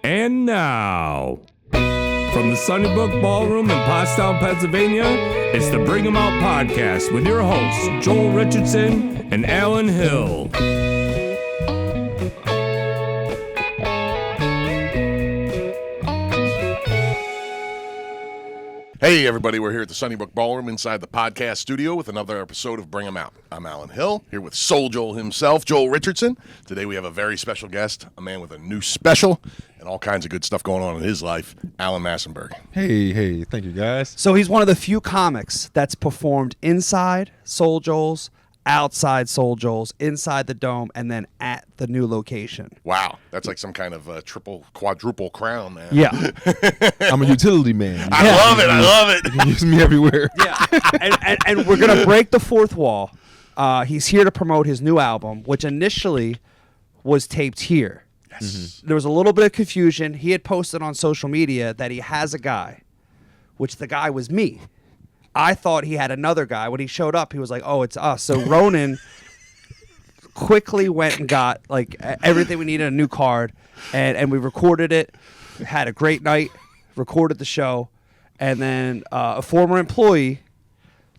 And now, from the Sunnybrook Ballroom in Pottstown, Pennsylvania, it's the Bring 'em Out podcast with your hosts, Joel Richardson and Alan Hill. Hey everybody, we're here at the Sunnybrook Ballroom inside the podcast studio with another episode of Bring 'em Out. I'm Alan Hill, here with SoulJoel himself, Joel Richardson. Today we have a very special guest, a man with a new special and all kinds of good stuff going on in his life, Alan Massenburg. Hey, thank you guys. So he's one of the few comics that's performed inside SoulJoel's, outside SoulJoel's, inside the Dome, and then at the new location. Wow, that's like some kind of triple, quadruple crown, man. Yeah. I'm a utility man. I love it. You can use me everywhere. Yeah. And we're going to break the fourth wall. He's here to promote his new album, which initially was taped here. Yes. Mm-hmm. There was a little bit of confusion. He had posted on social media that he has a guy, which the guy was me. I thought he had another guy. When he showed up, he was like, oh, it's us. So Ronan quickly went and got like everything we needed, a new card, and we recorded it, had a great night, recorded the show, and then a former employee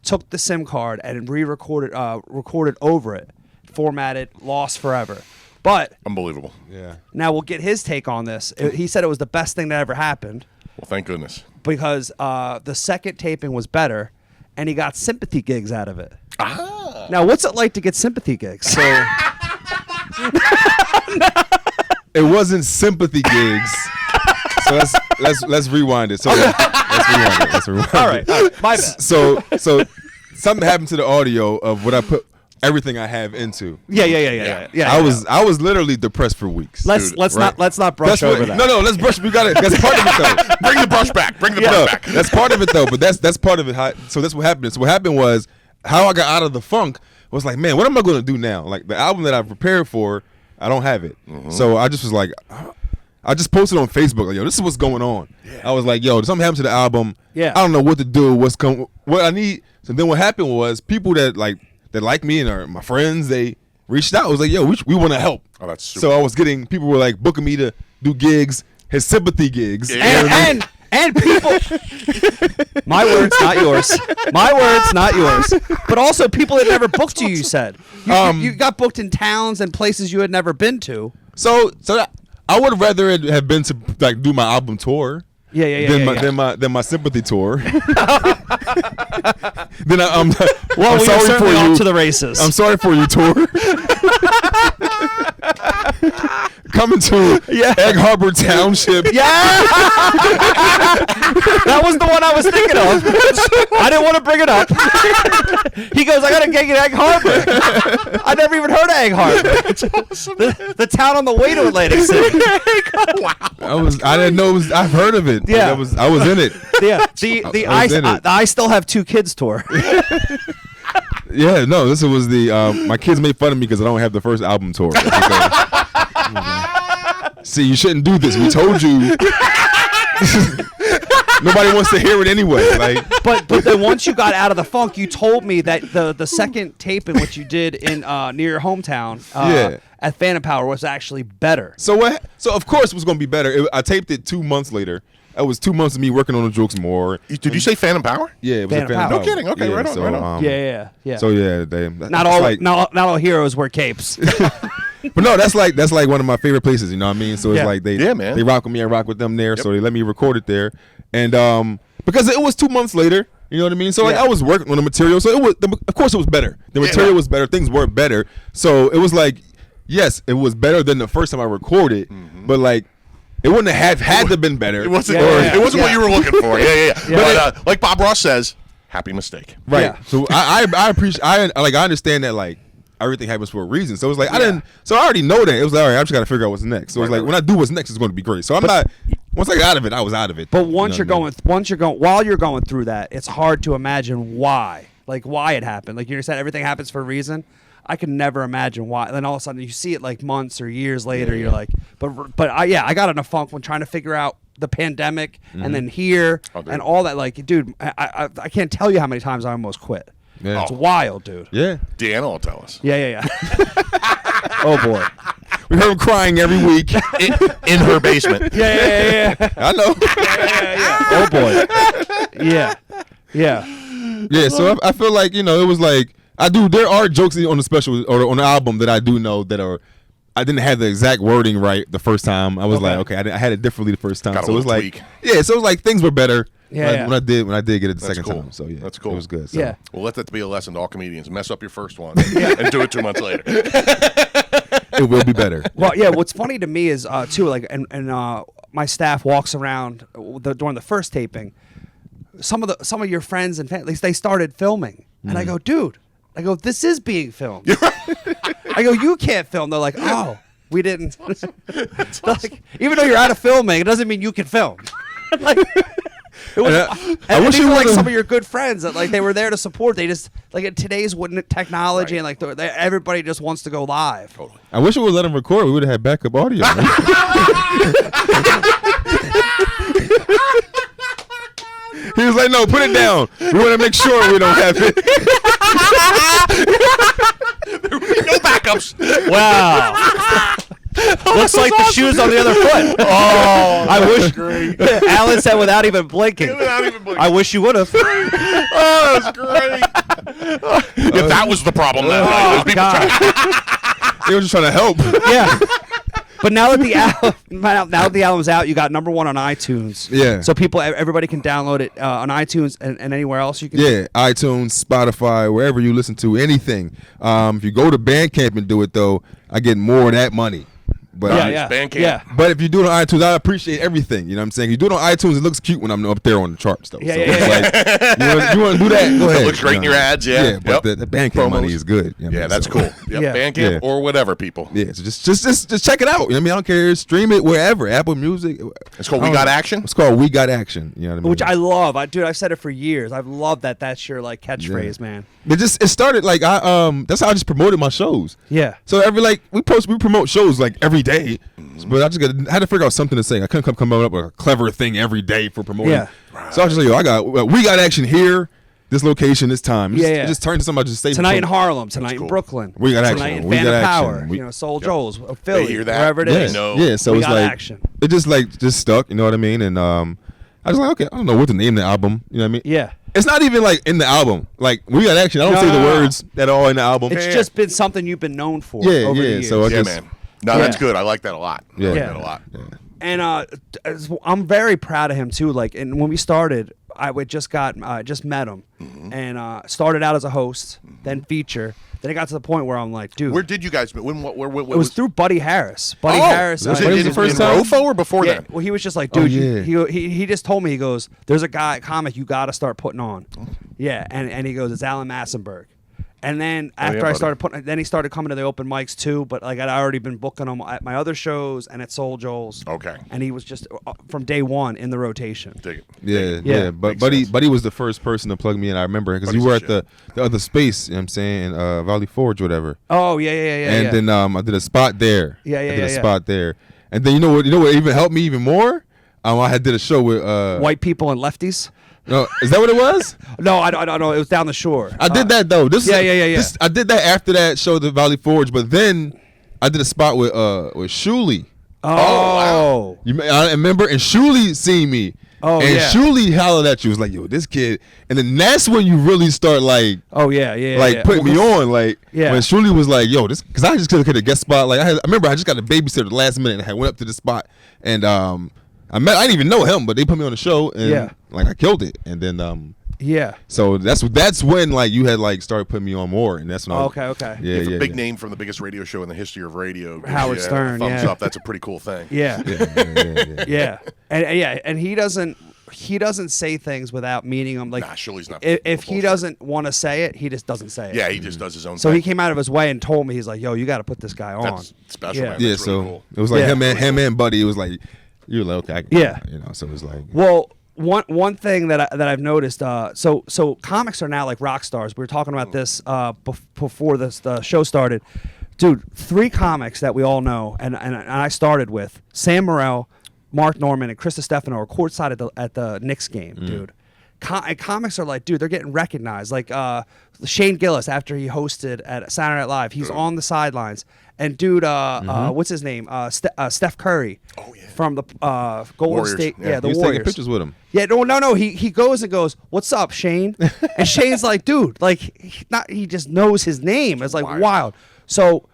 took the SIM card and re-recorded recorded over it, formatted, lost forever. But Unbelievable. Yeah. now we'll get his take on this. He said it was the best thing that ever happened Well, thank goodness. because the second taping was better, and he got sympathy gigs out of it. Ah. Now, what's it like to get sympathy gigs? So, It wasn't sympathy gigs. So let's rewind it. So let's rewind it. all right, my bad. So something happened to the audio of what I put everything I have into. Yeah. I was literally depressed for weeks. Let's right? not brush over that. No, let's brush. We got it. That's part of it though. Bring the brush back. Brush back. That's part of it though. But that's part of it. So that's what happened. So what happened was how I got out of the funk was like, man, what am I going to do now? Like the album that I prepared for, I don't have it. Mm-hmm. So I just was like, I just posted on Facebook like, yo, this is what's going on. Yeah. I was like, yo, something happened to the album. Yeah. I don't know what to do. What I need. So then what happened was people that like me and are my friends, they reached out. I was like, yo, we want to help. Oh, that's super. So I was getting people were like booking me to do gigs, his sympathy gigs. Yeah. And people, my words, not yours. My words, not yours. But also people that never booked you. You said you got booked in towns and places you had never been to. So I would rather it have been to like do my album tour. Than my sympathy tour. Then I'm sorry for you. Off to the races. I'm sorry for you, tour. Coming to Egg Harbor Township. Yeah, that was the one I was thinking of. I didn't want to bring it up. He goes, I got a gig at Egg Harbor. I never even heard of Egg Harbor. The town on the way to Atlantic City. Wow. I didn't know it was. I've heard of it. Yeah. Like, I was in it. Yeah, the I still have two kids tour. Yeah, no, this was the my kids made fun of me because I don't have the first album tour. See, you shouldn't do this. We told you. Nobody wants to hear it anyway. Like, but then once you got out of the funk, you told me that the second taping, which you did in near your hometown, at Phantom Power, was actually better. So what? So of course it was going to be better. I taped it 2 months later. It was 2 months of me working on the jokes more. Did you say Phantom Power? Yeah, it was Phantom Phantom Power. Power. No kidding. Okay, Yeah, right on. so, Right on. Yeah. So yeah, Not all heroes wear capes. But no, that's like one of my favorite places. You know what I mean? So it's like man. they rock with me. I rock with them there. Yep. So they let me record it there, and because it was 2 months later. You know what I mean? So like I was working on the material. So of course it was better. The material was better. Things were better. So it was like, yes, it was better than the first time I recorded. Mm-hmm. But like, it wouldn't have had to been better. It wasn't. It wasn't what you were looking for. Yeah. But like Bob Ross says, happy mistake. Right. Yeah. So I appreciate. I understand that like everything happens for a reason. So it was like I didn't. So I already know that it was like, all right. I just got to figure out what's next. So it's like when I do what's next, it's going to be great. So I'm not. Once I got out of it, I was out of it. But while you're going through that, it's hard to imagine why it happened. Like you said, everything happens for a reason. I could never imagine why. And then all of a sudden, you see it like months or years later. You're like, but I got in a funk when trying to figure out the pandemic and then here and all that. Like, dude, I can't tell you how many times I almost quit. Yeah. It's wild, dude. Yeah. Deanna will tell us. Yeah. Oh boy. We heard him crying every week in her basement. Yeah. I know. Oh boy. Yeah. So I feel like it was like there are jokes on the special or on the album that I do know that are. I didn't have the exact wording right the first time. I was like, okay, I had it differently the first time. Got a so it was little like, tweak. so it was like things were better when I did get it the That's second cool. time. So That's cool. it was good. So. Yeah. Well, let that be a lesson to all comedians. Mess up your first one and do it 2 months later. It will be better. Well, yeah. What's funny to me is too like and my staff walks around during the first taping. Some of your friends and families they started filming, and I go, dude, this is being filmed. I go, you can't film. They're like, oh, we didn't. Like, even though you're out of filming, it doesn't mean you can film. Like, it was, I wish you were like some of your good friends that like they were there to support. They just like in today's technology and like everybody just wants to go live. Totally. I wish we would let him record. We would have had backup audio. He was like, no, put it down. We want to make sure we don't have it. No backups. Wow. Looks like the shoes on the other foot. Oh, I wish. Alan said without even blinking. I wish you would have. Oh, that's great. If that was the problem that night, Oh, God. They were just trying to help. Yeah. But now that the album's out, you got #1 on iTunes. Yeah. So everybody can download it on iTunes and anywhere else you can. Yeah, iTunes, Spotify, wherever you listen to anything. If you go to Bandcamp and do it though, I get more of that money. But Bandcamp. Yeah. But if you do it on iTunes, I appreciate everything. You know what I'm saying? You do it on iTunes, it looks cute when I'm up there on the charts, though. Yeah, so yeah, it's like, you want to do that? Go ahead. It looks great in your ads, yeah. Yeah, but the Bandcamp Promos. money is good. You know what I Yeah, mean? that's So- cool. Yep, Yeah. Bandcamp Yeah. or whatever, people. Yeah, so just check it out. You know what I mean? I don't care. Stream it wherever. Apple Music. It's called We Got Action? It's called We Got Action. You know what I mean? Which I love. Dude, I've said it for years. I've loved that. That's your like catchphrase, man. It started like that's how I just promoted my shows. Yeah. So we promote shows like every day, but I had to figure out something to say. I couldn't come up with a clever thing every day for promoting. Yeah. So I was just like, we got action here, this location, this time. Yeah. It just turned to somebody just say Tonight in Harlem, tonight cool. in Brooklyn. We got tonight action. in We Fan got of action. Power. We- SoulJoel's, Philly, hear that. wherever it Yeah, is. No. yeah. So We it's got like action. it just stuck. You know what I mean? And I was like, okay, I don't know what to name the album. You know what I mean? Yeah. It's not even like in the album. Like we got action. I don't No, say no, the no. words at all in the album. It's just been something you've been known for Yeah, over the yeah, years. so I Yeah, just- man. No, that's good. I like that a lot. I like Yeah. that a lot. And I'm very proud of him too. Like, and when we started, I just met him, and started out as a host, then feature. Then it got to the point where I'm like, dude, Where did you guys meet? Where it was through Buddy Harris. Buddy Harris. was Was it it the first in time? Rofo or before Yeah, that? well, he was just like, Oh, dude, yeah. he just told me, he goes, there's a comic you got to start putting on. Yeah, and he goes, it's Alan Massenburg. And then after yeah, I buddy. started putting, then he started coming to the open mics too. But like I'd already been booking him at my other shows and at SoulJoel's. Okay. And he was just from day one in the rotation. Dig it. Yeah, Yeah. yeah. But Makes Buddy sense. Buddy was the first person to plug me in. I remember because you Buddy's were the at the other space. You know what I'm saying, in Valley Forge, or whatever. Oh yeah. And then I did a spot there. Yeah, yeah, I did a yeah. spot there. And then you know what even helped me even more? I did a show with white people and lefties. No, is that what it was? No, I don't know. It was down the shore. I did that though. Yeah. I did that after that show, the Valley Forge. But then I did a spot with Shuli. Oh. I remember, and Shuli seen me. Oh, and yeah. Shuli hollered at you, was like, "Yo, this kid," and then that's when you really start like Oh yeah. putting me on, like Yeah. when Shuli was like, "Yo, this," because I just could have guest spot. Like I remember I just got a babysitter the last minute, and I went up to the spot, and I didn't even know him, but they put me on the show, and Yeah. like I killed it, and then Yeah. so that's when like you had like started putting me on more, and that's when I was, Okay. yeah, If yeah, a big yeah. name from the biggest radio show in the history of radio, gives Howard you a Stern, thumbs yeah. up. That's a pretty cool thing. Yeah. Yeah. Yeah. And he doesn't say things without meaning them. Like Nah, Shuli's not. if he bullshit. doesn't want to say it, he just doesn't say it. Yeah, he just does his own So thing. he came out of his way and told me, he's like, yo, you got to put this guy on. That's special, Yeah. man. Yeah, That's so really cool. it was like Yeah. him and Buddy. It was like you were like, okay, Yeah. you know. So it was like, Well, one thing that I've noticed, so comics are now like rock stars. We were talking about this before the show started. Dude, 3 comics that we all know, and I started with Sam Morril, Mark Norman, and Chris Stefano are courtside at the Knicks game, dude. comics are like, dude, they're getting recognized. Like Shane Gillis, after he hosted at Saturday Night Live, he's on the sidelines. And dude, what's his name? Steph Curry. Oh, yeah. From the Golden Warriors. State. Yeah. Yeah, the He was Warriors. taking pictures with him. Yeah, no. He goes and goes, "What's up, Shane?" And Shane's like, "Dude, like, he just knows his name." It's like wild. So,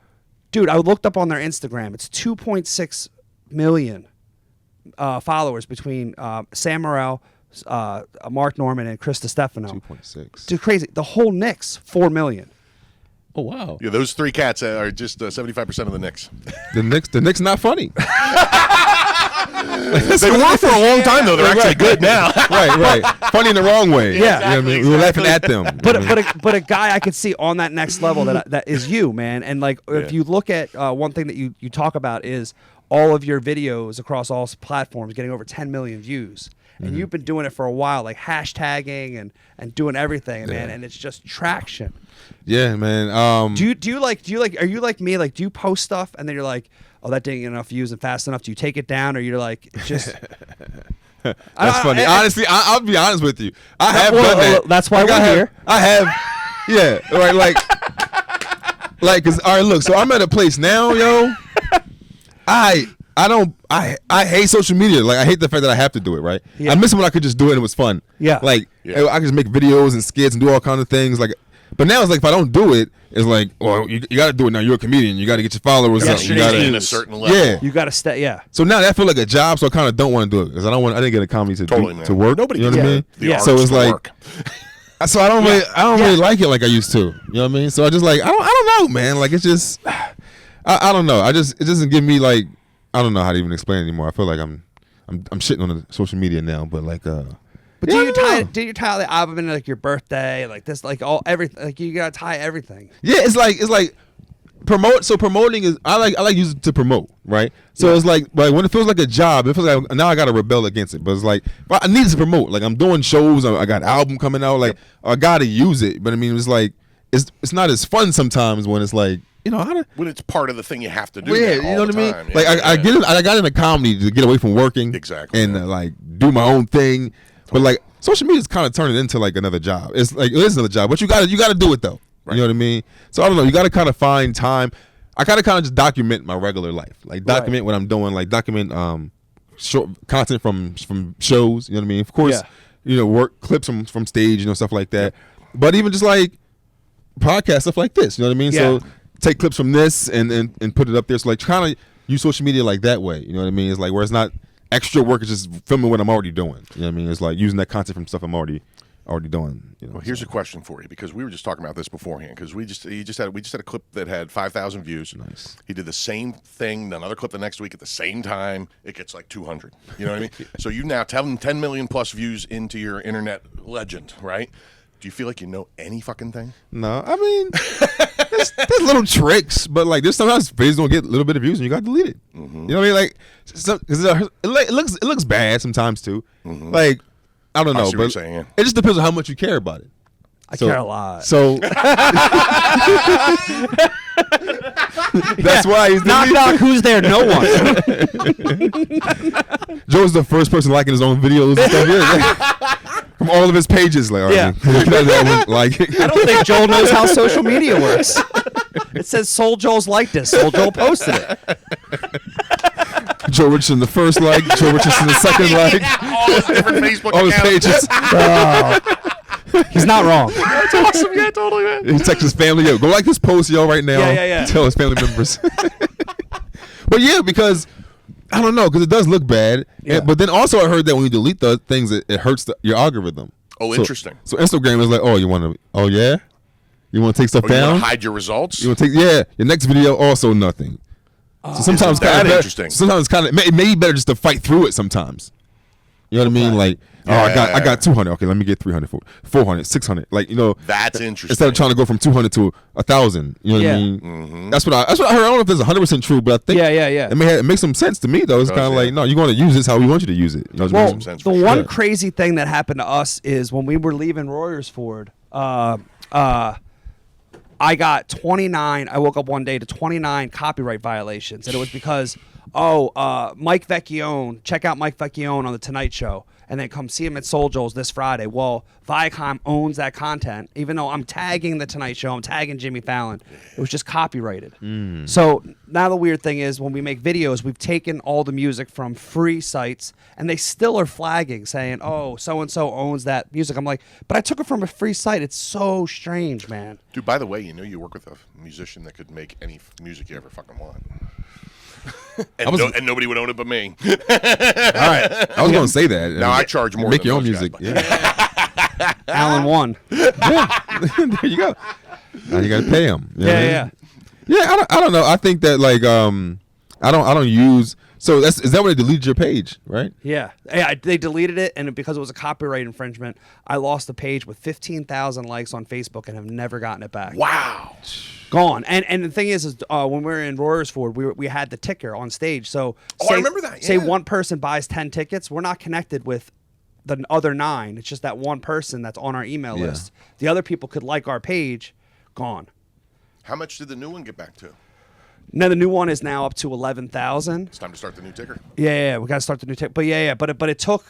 dude, I looked up on their Instagram. It's 2.6 million followers between Sam Morril, Mark Norman, and Chris Stefano. 2.6. Dude, crazy. The whole Knicks, 4 million. Oh wow. Yeah, those three cats are just 75% of the Knicks. The Knicks not funny. They were for a long time, though. They're actually good now. right. Funny in the wrong way. Yeah. You know what I mean? We were laughing at them. But a guy I could see on that next level that is you, man. And like if you look at one thing that you talk about is all of your videos across all platforms getting over 10 million views. And you've been doing it for a while, like hashtagging and doing everything, man. And it's just traction. Yeah, man. Do you are you like me? Like, do you post stuff and then you're like, oh, that didn't get enough views and fast enough? Do you take it down, or you're like, just? That's funny. Honestly, I'll be honest with you. I have done that. That's why we're here. I have. Yeah. Right. Like, cause all right. Look. So I'm at a place now, yo. I hate social media. Like, I hate the fact that I have to do it, right? Yeah. I miss it when I could just do it and it was fun. Yeah. Like, I could just make videos and skits and do all kinds of things. Like, but now it's like, if I don't do it, it's like, well, you got to do it now. You're a comedian. You got to get your followers up. You got in to a certain level. Yeah. You got to stay. Yeah. So now that feel like a job, so I kind of don't want to do it because I didn't get a comedy to Totally, do, man. to work. Nobody you know gets what I mean? the Yeah. So arts it's to like, work. so I don't really like it like I used to. You know what I mean? So I just like, I don't know, man. Like, it's just, I don't know. It doesn't give me like, I don't know how to even explain it anymore. I feel like I'm shitting on the social media now, but like, But do you tie the album into like your birthday, like this, like everything? Like you gotta tie everything. yeah, it's like promote. So promoting is I like using it to promote, right? So it's like when it feels like a job, it feels like now I gotta rebel against it. But it's like I need to promote. Like I'm doing shows, I got an album coming out. Like I gotta use it. But I mean, it's like it's not as fun sometimes when it's like, you know, when it's part of the thing you have to do. Well, yeah, now you know all what the I mean. time. Like I got into comedy to get away from working, Exactly, and like do my own thing. But like social media is kind of turning into like another job. It's like it is another job, but you got to do it though. Right. You know what I mean? So I don't know. You got to kind of find time. I gotta kind of just document my regular life, like document what I'm doing, like document short content from shows. You know what I mean? Of course, you know, work clips from stage, you know, stuff like that. But even just like podcast stuff like this, you know what I mean? Yeah. So take clips from this and put it up there. So like kind of use social media like that way. You know what I mean? It's like where it's not extra work, it's just filming what I'm already doing. You know what I mean? It's like using that content from stuff I'm already doing. You know, Well, here's a question for you, because we were just talking about this beforehand. Because we just had a clip that had 5,000 views. Nice. He did the same thing, another clip the next week at the same time. It gets like 200. You know what I mean? So you now 10 million plus views into your internet legend, right? Do you feel like you know any fucking thing? No, I mean, there's little tricks, but like there's sometimes videos don't get a little bit of views and you got to delete it. Mm-hmm. You know what I mean? Like, it looks bad sometimes too. Mm-hmm. Like, I don't know, see what you're but saying, yeah. it just depends on how much you care about it. I care a lot. So that's why he's knock knock. Who's there? No one. Joe's the first person liking his own videos and stuff. Yeah. From all of his pages, like, Yeah. like I don't think Joel knows how social media works. It says SoulJoel's liked this. SoulJoel posted it. Joe Richardson the first like, Joe Richardson the second like, All his different Facebook all his accounts. pages. He's not wrong. That's awesome. Yeah, totally, man. He texts his family, yo, go like this post, yo, right now. Yeah. Tell his family members. But yeah, because I don't know, because it does look bad. Yeah. But then also I heard that when you delete the things, it hurts your algorithm. Oh, So- interesting. So Instagram is like, oh, you want to? Oh yeah, you want to take stuff Oh, you down? want to hide your results? You want to take your next video also nothing. So sometimes Isn't that kind of interesting? Sometimes kind of it may be better just to fight through it. Sometimes, you know what I mean? Like, I got 200. Okay, let me get 300, 400, 600. Like, you know, That's interesting. instead of trying to go from 200 to 1,000. You know what Yeah. I mean? Mm-hmm. That's what I heard. I don't know if it's 100% true, but I think Yeah. it makes some sense to me though. It's Does, kind of yeah. like, no, you're going to use this how we want you to use it. You know what I Well, mean? sense the for one sure. crazy thing that happened to us is when we were leaving Royersford, I got 29. I woke up one day to 29 copyright violations, and it was because Mike Vecchione, check out Mike Vecchione on The Tonight Show, and then come see him at SoulJoel's this Friday. Well, Viacom owns that content, even though I'm tagging The Tonight Show, I'm tagging Jimmy Fallon. It was just copyrighted. So now the weird thing is when we make videos, we've taken all the music from free sites, and they still are flagging, saying, oh, so-and-so owns that music. I'm like, but I took it from a free site. It's so strange, man. Dude, by the way, you work with a musician that could make any music you ever fucking want. And nobody would own it but me. All right, I was going to say that. Now I charge more. Make than your own those music. guys, Alan won. There you go. Now you got to pay him. Yeah. I don't know. I think that like I don't use. So is that when they deleted your page, right? Yeah, they deleted it, and because it was a copyright infringement, I lost the page with 15,000 likes on Facebook and have never gotten it back. Wow. Gone. And the thing is when we were in Royersford, we had the ticker on stage. So I remember that. Say Yeah. one person buys 10 tickets, we're not connected with the other 9. It's just that one person that's on our email list. The other people could like our page. Gone. How much did the new one get back to? Now the new one is now up to 11,000. It's time to start the new ticker. Yeah, we got to start the new ticker. But but it took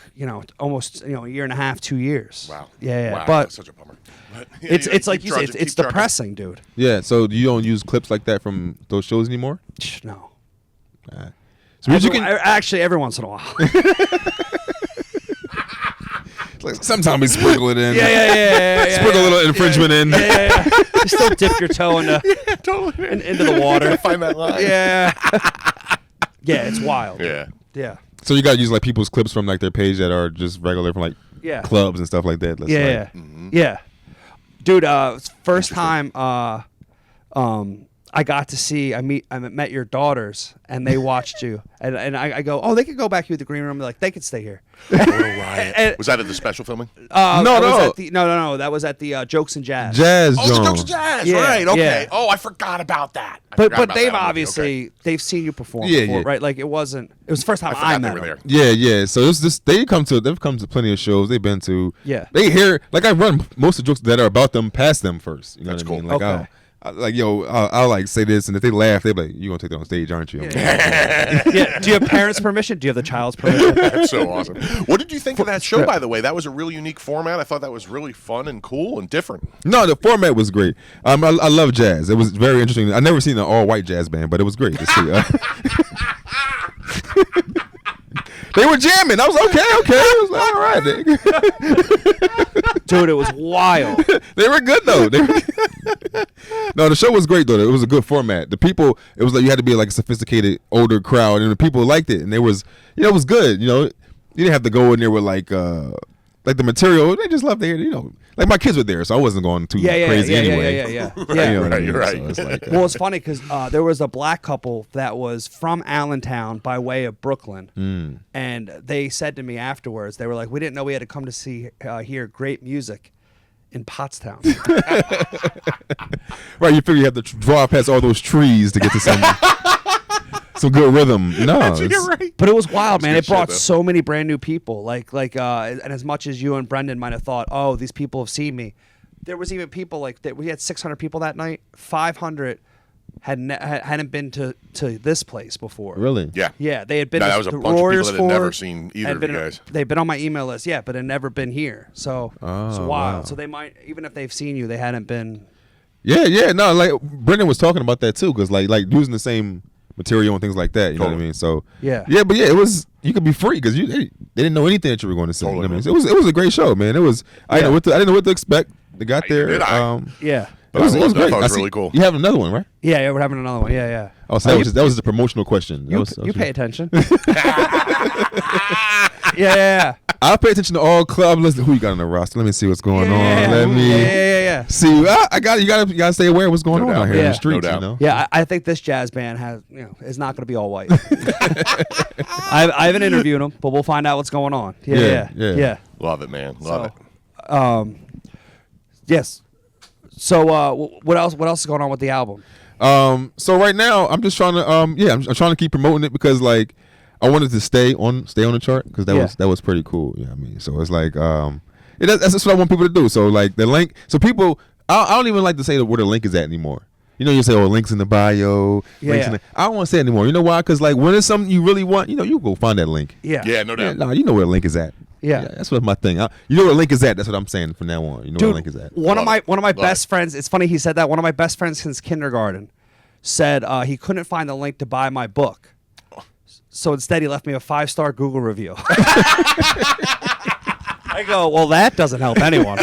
almost a year and a half, 2 years. Wow. Yeah. Wow, But that's such a bummer. But, it's like keep you said, charging, it's keep charging. depressing, dude. Yeah. So you don't use clips like that from those shows anymore? No. So Actually, every once in a while. like, sometimes we sprinkle it in. Yeah. Sprinkle a little infringement in. Yeah. You still dip your toe into the water. Find that line. Yeah. Yeah, it's wild. Yeah. Yeah. So you gotta use like people's clips from like their page that are just regular from like Yeah. clubs and stuff like that. That's Yeah. like, Yeah. Dude, first time I got to see, I met your daughters, and they watched you, and I go, oh, they could go back here to the green room. They're like, they could stay here. Was that at the special filming? No. That was at the Jokes and Jazz. Jazz Oh, the Jones. Jokes and Jazz, Yeah, right? Okay. yeah. Oh, I forgot about that. But they've obviously they've seen you perform before, right? Like it was the first time I I met forgot they were them. there. Yeah. So it's just they've come to plenty of shows they've been to. Yeah. They hear like I run most of the jokes that are about them past them first. You know That's what I mean? cool. Like I'll like say this, and if they laugh, they're like, "You gonna take that on stage, aren't you?" Yeah. Do you have parents' permission? Do you have the child's permission? That's so awesome. What did you think of that show, by the way? That was a really unique format. I thought that was really fun and cool and different. No, the format was great. I love jazz. It was very interesting. I never seen an all-white jazz band, but it was great to see. They were jamming. I was okay. I was like, all right, nigga. Dude, it was wild. They were good though. No, the show was great though. It was a good format. The people, it was like you had to be like a sophisticated older crowd, and the people liked it, and it was good. You didn't have to go in there with like the material. They just loved it. Like my kids were there, so I wasn't going too crazy anyway. Yeah. Right, you're right. So it's like, Well, it's funny because there was a black couple that was from Allentown by way of Brooklyn, and they said to me afterwards, they were like, "We didn't know we had to come to hear great music in Pottstown." right, you figure you have to draw past all those trees to get to some good rhythm. No, You're right. But it was wild, man. good It brought shit, though. so many brand new people. And as much as you and Brendan might have thought, oh, these people have seen me, there was even people like that. We had 600 people that night. 500 hadn't been to this place before. really. Yeah. Yeah, they had been. No, to that was a the bunch of people that had Royersford, never seen either had of you been- guys. They've been on my email list, yeah, but had never been here. So it's Oh, wild. wow. So they might, even if they've seen you, they hadn't been. Yeah. No, like Brendan was talking about that too, because like using the same material and things like that. You know what I mean? So Yeah. but it was, you could be free because they didn't know anything that you were going to say. Totally. You know what I mean? So it was a great show, man. It was. I didn't know what to expect. They got there. Did I? Yeah. It was I loved it. I great. thought it was I see- really cool. You have another one, right? Yeah, we're having another one. Yeah. Oh, so that was just a promotional question. You pay attention. Yeah. I'll pay attention to all clubs. Listen, who you got on the roster? Let me see what's going on. Let me Yeah. see. I got you. Got to stay aware of what's going No on doubt. out here in Yeah. the streets. No doubt. You know? Yeah, I think this jazz band is not going to be all white. I haven't interviewed them, but we'll find out what's going on. Yeah. Love it, man. Love it. Yes. So what else is going on with the album? So right now I'm just trying to I'm trying to keep promoting it because like I wanted to stay on the chart because that was pretty cool. You know what I mean? So it's like that's what I want people to do. So like the link, so people I don't even like to say where the link is at anymore. you say, oh, links in the bio. Yeah. I don't want to say it anymore. You know why? Because like when it's something you really want, you go find that link. Yeah. Yeah, no doubt. No, you know where the link is at. Yeah. That's what my thing. You know where the link is at. That's what I'm saying from now on. You know Dude, where the link is at. One of my it. best friends. It's funny he said that. One of my best friends since kindergarten said he couldn't find the link to buy my book, so instead he left me a 5-star Google review. I go, well, that doesn't help anyone.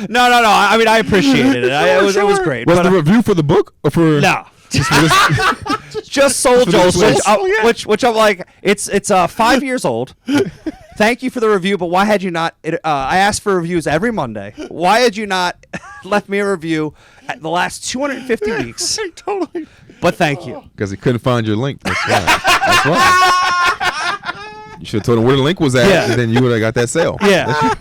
No. I mean, I appreciated it. It was great. Was but, the review for the book or for no. Just for this? Just SoulJoel, this which I'm like, it's 5 years old. Thank you for the review, but why had you not? I asked for reviews every Monday. Why had you not left me a review at the last 250 weeks? Totally. But thank you. Because he couldn't find your link. That's why. That's why. You should have told him where the link was at, Yeah. and then you would have got that sale. Yeah,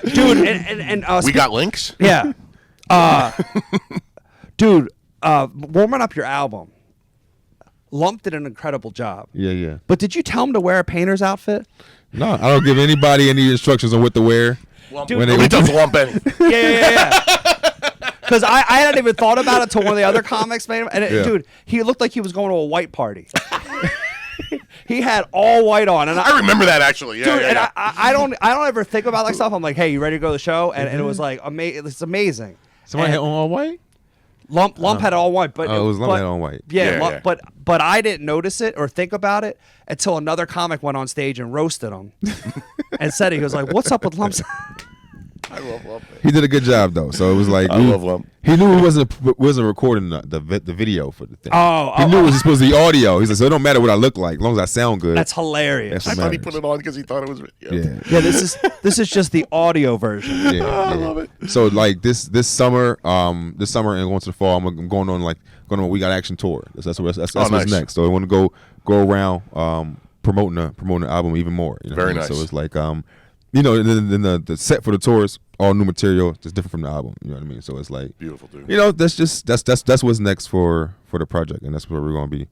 dude, and We got links? yeah, dude, warming up your album. Lump did an incredible job. Yeah. But did you tell him to wear a painter's outfit? No, I don't give anybody any instructions on what to wear. Dude, when nobody does lump anything. Yeah. Because I hadn't even thought about it until one of the other comics made him. And dude, he looked like he was going to a white party. He had all white on, and I remember that actually. Yeah, dude, yeah, and yeah. I don't ever think about like stuff. I'm like, hey, you ready to go to the show? And it was like it's amazing. Somebody And had on all white? Lump had all white, but Oh, it was Lump but- had on white. Yeah, Yeah, Lump, yeah. but I didn't notice it or think about it until another comic went on stage and roasted him and said it. He was like, "What's up with Lump's?" I love lump. He did a good job though, so it was like I love lump. He knew he wasn't recording the video for the thing. Oh, he knew it was supposed to be audio. He's like, so it don't matter what I look like, as long as I sound good. That's hilarious. That's I thought he matters. put it on because he thought it was. Yeah. Yeah, this is just the audio version. Yeah, I yeah. love it. So like this summer and going to the fall, I'm going on a We Got Action tour. That's nice. what's next. So I want to go around promoting the album even more. You know Very what I mean? nice. So it's like then the set for the tour is all new material, just different from the album. You know what I mean? So it's like Beautiful, dude. that's what's next for the project, and that's what we're going to be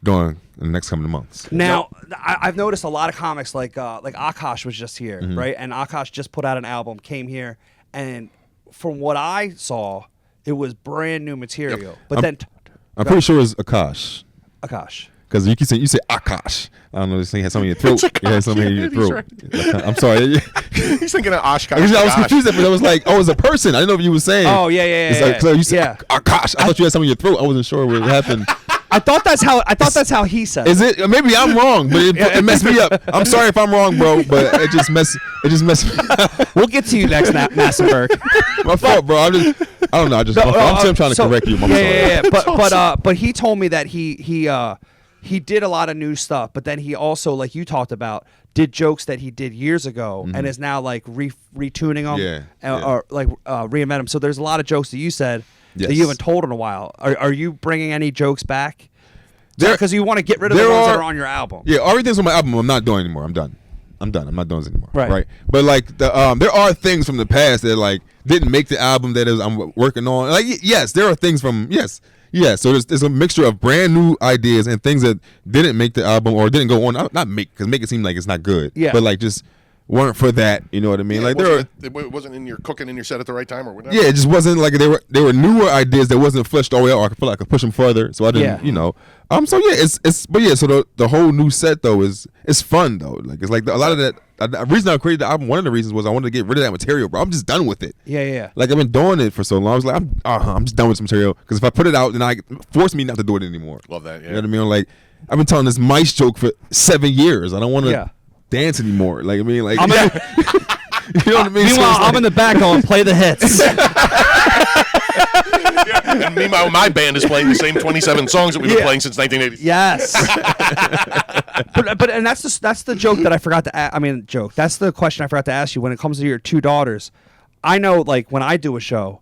doing in the next coming months. Now, I've noticed a lot of comics like Akash was just here, Mm-hmm. right? And Akash just put out an album, came here, and from what I saw, it was brand new material. But then I'm pretty sure it's Akash. Akash. Because you say Akash. I don't know, this thing had something in your throat. It's You had something in Akash, your yeah, throat. I'm sorry. He's thinking of Oshkosh. I was confused, but I was like, oh, it's a person. I didn't know if you were saying. Oh, yeah. It's like, so you said Yeah. Akash. I thought you had something in your throat. I wasn't sure what happened. I thought that's how he said Is it? Maybe I'm wrong, but it messed me up. I'm sorry if I'm wrong, bro, but it just messed me up. We'll get to you next, Massenburg. My fault, bro. I don't know. I'm trying to correct you. I'm sorry. Yeah. But he told me that he did a lot of new stuff, but then he also, like you talked about, did jokes that he did years ago and is now like retuning them or like reinvent them. So there's a lot of jokes that you said that you haven't told in a while. Are you bringing any jokes back? Because you want to get rid of the ones that are on your album. Yeah, everything's on my album. I'm not doing anymore. I'm done. I'm not doing this anymore. Right. But like there are things from the past that like didn't make the album that I'm working on. Like yes, there are things from Yeah, so there's a mixture of brand new ideas and things that didn't make the album or didn't go on. Not make it seem like it's not good. Yeah. But like just weren't for that. You know what I mean? Like it wasn't in your cooking in your set at the right time or whatever. yeah, it just wasn't like they were newer ideas that wasn't fleshed all the way out. Or I feel like I could push them further. So I didn't. So yeah, so the whole new set though is fun though. Like it's like a lot of that. The reason I created the album, one of the reasons was I wanted to get rid of that material, bro. I'm just done with it. Yeah. Like I've been doing it for so long. I was like, I'm just done with this material because if I put it out, then I force me not to do it anymore. Love that. Yeah. You know what I mean? Like I've been telling this mice joke for 7 years. I don't want to dance anymore. Like I mean, like you know what I mean? Meanwhile, I'm in the back going, play the hits. And meanwhile, my band is playing the same 27 songs that we've been playing since 1980. Yes. but that's the joke that I forgot to ask. That's the question I forgot to ask you when it comes to your two daughters. I know, like, when I do a show,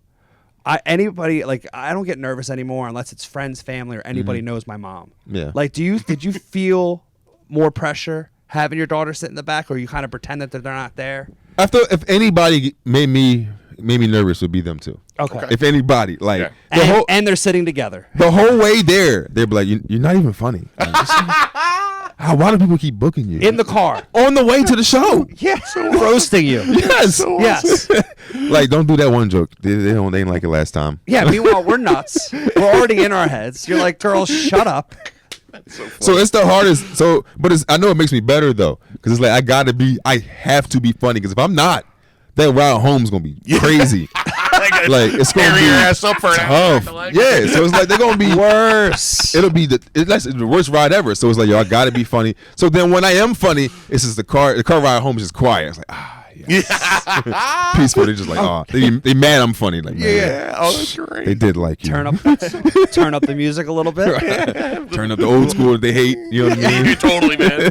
I don't get nervous anymore unless it's friends, family, or anybody knows my mom. Yeah. Like, did you feel more pressure having your daughter sit in the back, or you kind of pretend that they're not there? I thought if anybody made me nervous, would be them too. Okay. If anybody, like And they're sitting together. the whole way there, they'd be like, "You're not even funny." I Why do people keep booking you? In the car. On the way to the show. Yeah. Roasting you. Yes. Yes. Like, don't do that one joke. They didn't like it last time. Yeah, meanwhile, we're nuts. We're already in our heads. You're like, girl, shut up. So it's the hardest. But I know it makes me better, though. Because it's like, I have to be funny. Because if I'm not, that ride home is going to be crazy. Like, it's going to be your ass up for an tough. hour. Yeah, so it's like they're going to be Worse. It'll be that's the worst ride ever. So it's like, yo, I got to be funny. So then when I am funny, it's just the car ride home is just quiet. It's like, yes. Peaceful. They're just like, they mad I'm funny. Like, man, Yeah. Oh, that's great. they did like you. Turn up the music a little bit. Turn up the old school that they hate. You know what I mean? Totally, man.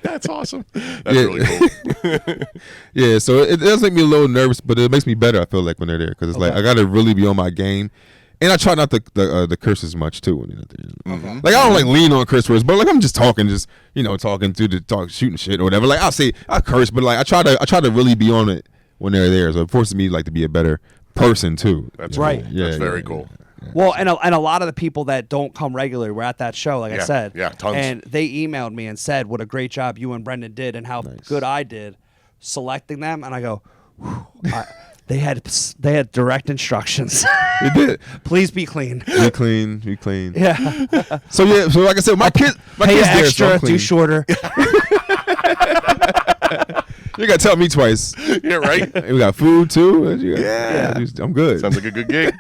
That's awesome. That's really cool. Yeah, so it does make me a little nervous, but it makes me better, I feel like, when they're there. Because it's like, I got to really be on my game. And I try not to curse as much, too. When you're there. Like, I don't, like, lean on curse words, but, like, I'm just talking, talking through the talk, shooting shit or whatever. Like, I curse, but, like, I try to really be on it when they're there. So it forces me, like, to be a better person, too. That's Right. Cool. That's very cool. Well, and a lot of the people that don't come regularly were at that show, like I said. Yeah, tons. And they emailed me and said what a great job you and Brendan did and how good I did selecting them. And I go, they had direct instructions. They did. Please be clean. Be clean. Yeah. So like I said, my kids Pay there, so extra, I'm clean. do shorter. You gotta tell me twice. Yeah, right? We got food too. I'm good. Sounds like a good gig.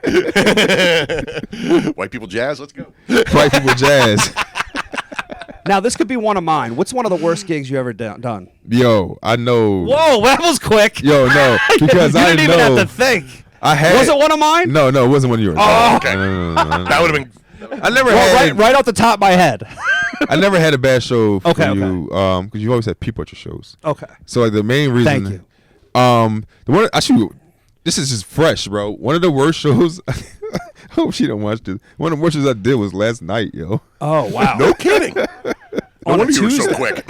White people jazz, let's go. White people jazz. Now, this could be one of mine. What's one of the worst gigs you ever done? Yo, I know. Whoa, that was quick. Yo, no, because you I didn't know. even have to think. I had. Was it one of mine? No, it wasn't one of yours. Oh, okay. No. That would have been. I never Well, had. right off the top of my head. I never had a bad show for Okay, you, because you always had people at your shows. Okay. So like the main reason. Thank you. The one actually, this is just fresh, bro. One of the worst shows. I hope she don't watch this. One of the worst shows I did was last night, yo. Oh, wow. No kidding. No On a wonder you were so Tuesday. quick.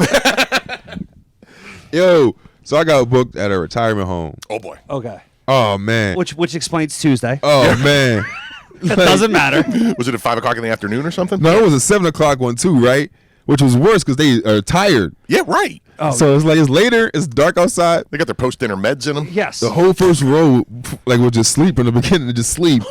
Yo, so I got booked at a retirement home. Oh, boy. Okay. Oh man. Which explains Tuesday. Oh man. It doesn't matter. Was it at 5 o'clock in the afternoon or something? No, it was a 7 o'clock one too, right? Which was worse because they are tired. Yeah, right. Oh, So it's like it's later. It's dark outside. They got their post-dinner meds in them. yes. The whole first row, like, would just sleep in the beginning. They just sleep.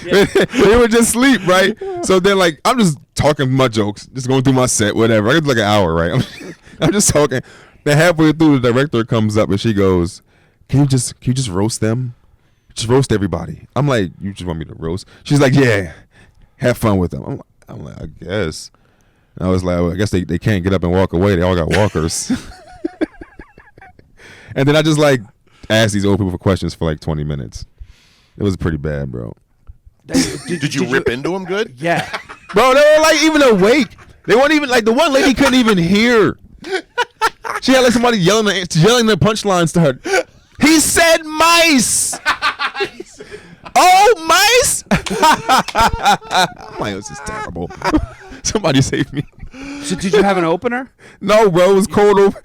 They would just sleep, right? So then, like, I'm just talking my jokes, just going through my set, whatever. I get like an hour, right? I'm just talking. Then halfway through, the director comes up and she goes, "Can you just roast them? Just roast everybody." I'm like, "You just want me to roast?" She's like, "Yeah, have fun with them." I'm like, "I guess." And I was like, well, "I guess they can't get up and walk away. They all got walkers." And then I just like asked these old people for questions for like 20 minutes. It was pretty bad, bro. Did you rip into them good? Yeah. Bro, they were like even awake. They weren't even like the one lady couldn't even hear. She had like somebody yelling the punchlines to her. He said mice. Oh, mice. I'm like, this is terrible. Somebody save me. So did you have an opener? No, bro, it was cold over.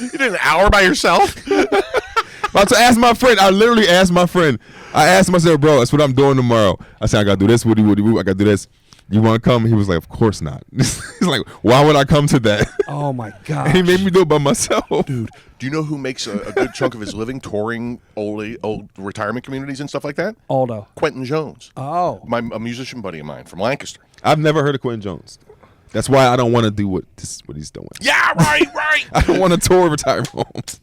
You did an hour by yourself? About to ask my friend. I literally asked my friend. I asked him, I said, "Bro, that's what I'm doing tomorrow." I said, "I gotta do this, woody, I gotta do this. You wanna come?" He was like, "Of course not." He's like, "Why would I come to that?" Oh my god. And he made me do it by myself. Dude, do you know who makes a good chunk of his living touring old retirement communities and stuff like that? Aldo. Quentin Jones. Oh. A musician buddy of mine from Lancaster. I've never heard of Quentin Jones. That's why I don't want to do what he's doing. Yeah, right. I don't want to tour retirement homes.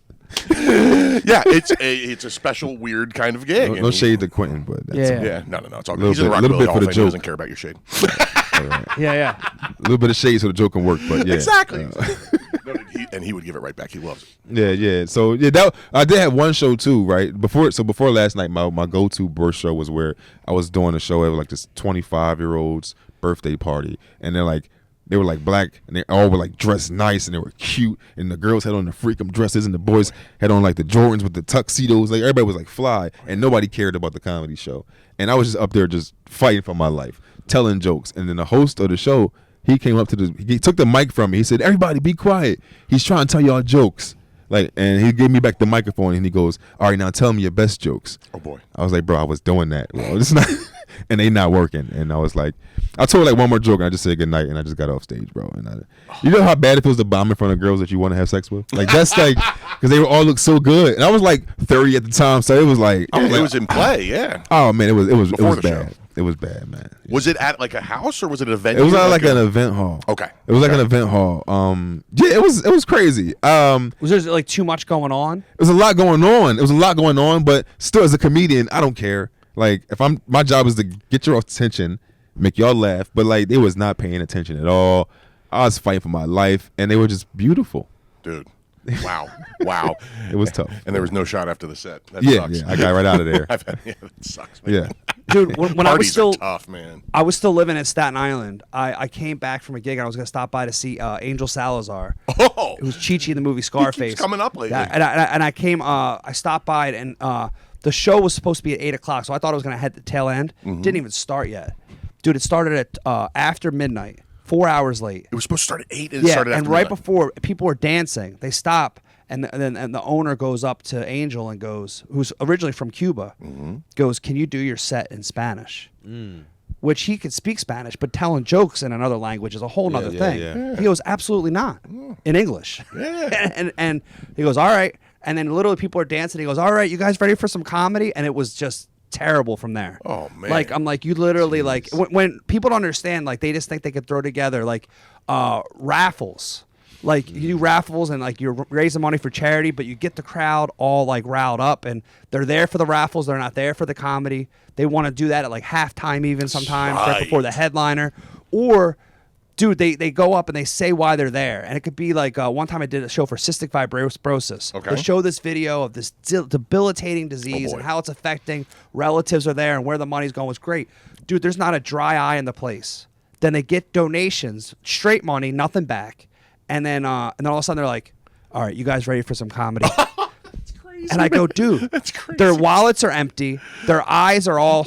Yeah, it's a special, weird kind of gig. No shade to Quentin, but that's Yeah. Yeah, no, it's all good. Little He's in the bit- Rock little Billy bit Hall for of the Fame. He doesn't joke. care about your shade. Yeah. a little bit of shade so the joke can work. But yeah, Exactly. No, and he would give it right back. He loves it. Yeah. So yeah, I did have one show too, right? Before last night, my go-to birth show was where I was doing a show at like this 25-year-old's birthday party, and they were like black, and they all were like dressed nice, and they were cute, and the girls had on the freakum dresses, and the boys had on like the Jordans with the tuxedos. Like everybody was like fly, and nobody cared about the comedy show. And I was just up there just fighting for my life, telling jokes. And then the host of the show, he came up he took the mic from me. He said, "Everybody be quiet. He's trying to tell y'all jokes." And he gave me back the microphone, and he goes, "All right, now tell me your best jokes." Oh boy. I was like, "Bro, I was doing that. Well, it's not." and they not working. And I was like, I told like one more joke, and I just said good night, and I just got off stage, bro. And you know how bad it feels to bomb in front of girls that you want to have sex with? Like that's like because they all look so good, and I was like 30 at the time, so it was like it was in play, yeah. Oh man, it was Before bad. show. It was bad, man. Was it at like a house or was it an event? It was like an event hall. Okay. It was like an event hall. Yeah, it was crazy. Was there like too much going on? It was a lot going on. But still, as a comedian, I don't care. Like my job is to get your attention, make y'all laugh. But like they was not paying attention at all. I was fighting for my life, and they were just beautiful. Dude. Wow. It was tough. And there was no shot after the set. That Yeah, sucks. I got right out of there. It sucks, man. Yeah. Dude, when I was Parties still are tough, man. I was still living in Staten Island. I came back from a gig and I was gonna stop by to see Angel Salazar. Oh, It was Chi-Chi in the movie Scarface. coming up lately. Yeah, and I came. I stopped by and the show was supposed to be at 8 o'clock, so I thought it was gonna head the tail end. Didn't even start yet, dude. It started at after midnight, 4 hours late. It was supposed to start at 8 and it started after and right midnight. before people were dancing, they stop. And the owner goes up to Angel and goes, who's originally from Cuba, goes, "Can you do your set in Spanish?" Which he could speak Spanish, but telling jokes in another language is a whole nother thing. Yeah. He goes, "Absolutely not," in English. Yeah. and he goes, "All right." And then literally people are dancing. He goes, "All right, you guys ready for some comedy?" And it was just terrible from there. Oh, man. Like I'm like, you literally like when people don't understand, like they just think they could throw together like raffles. Like you do raffles and like you're raising money for charity, but you get the crowd all like riled up and they're there for the raffles. They're not there for the comedy. They want to do that at like halftime even sometimes right before the headliner. Or, dude, they go up and they say why they're there. And it could be like one time I did a show for cystic fibrosis. Okay. They show this video of this debilitating disease and how it's affecting relatives are there and where the money's going. It's great. Dude, there's not a dry eye in the place. Then they get donations, straight money, nothing back. And then all of a sudden they're like, "All right, you guys ready for some comedy?" That's crazy. And I go, "Dude, That's crazy. Their wallets are empty, their eyes are all,